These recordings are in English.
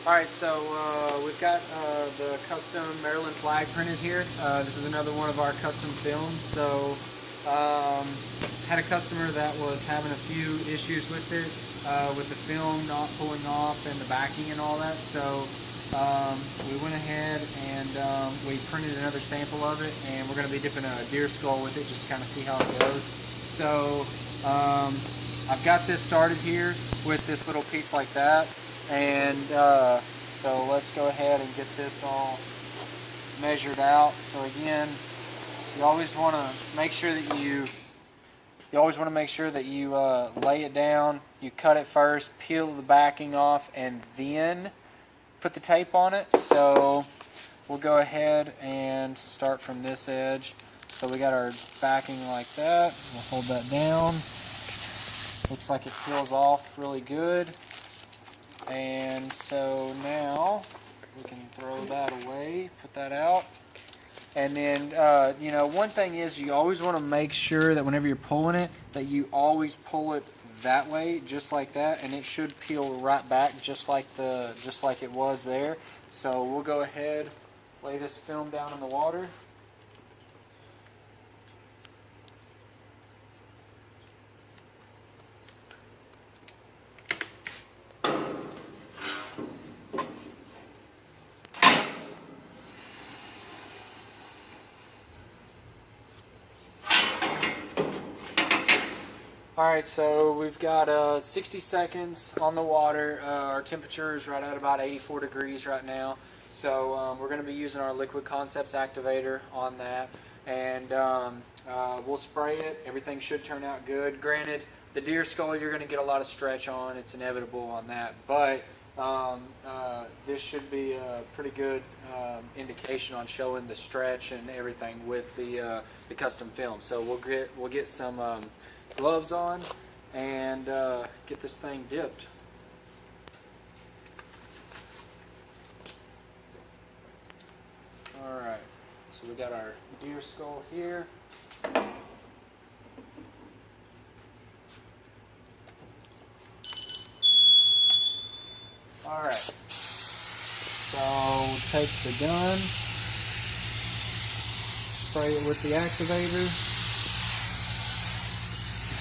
Alright, so we've got the custom Maryland flag printed here. This is another one of our custom films. So had a customer that was having a few issues with it, with the film not pulling off and the backing and all that. So we went ahead and we printed another sample of it, and we're going to be dipping a deer skull with it just to kind of see how it goes. So I've got this started here with this little piece like that. And so let's go ahead and get this all measured out. So again, you always want to make sure that you lay it down. You cut it first, peel the backing off, and then put the tape on it. So we'll go ahead and start from this edge. So we got our backing like that. We'll hold that down. Looks like it peels off really good. And so now we can throw that away, put that out. And then, you know, one thing is you always want to make sure that whenever you're pulling it, that you always pull it that way, just like that, and it should peel right back just like it was there. So we'll go ahead, lay this film down in the water. Alright, so we've got 60 seconds on the water. Our temperature is right at about 84 degrees right now. So we're going to be using our Liquid Concepts activator on that. And we'll spray it. Everything should turn out good. Granted, the deer skull you're going to get a lot of stretch on. It's inevitable on that. But this should be a pretty good indication on showing the stretch and everything with the custom film. So we'll get some gloves on and get this thing dipped. Alright, so we got our deer skull here. Alright, so take the gun, spray it with the activator.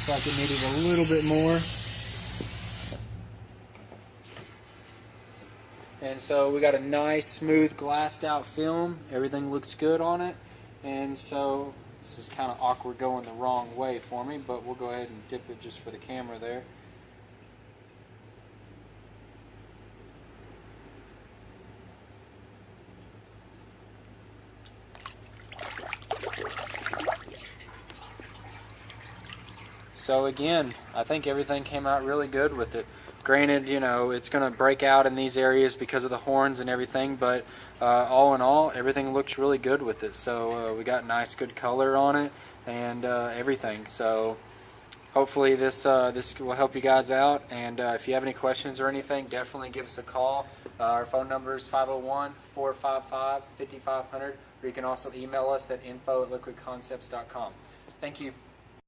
Like it needed a little bit more. And so we got a nice smooth glassed out film. Everything looks good on it. And so this is kind of awkward going the wrong way for me, but we'll go ahead and dip it just for the camera there. So again, I think everything came out really good with it. Granted, you know, it's going to break out in these areas because of the horns and everything, but all in all, everything looks really good with it. So we got nice, good color on it and everything. So hopefully this will help you guys out. And if you have any questions or anything, definitely give us a call. Our phone number is 501-455-5500, or you can also email us at info@liquidconcepts.com. Thank you.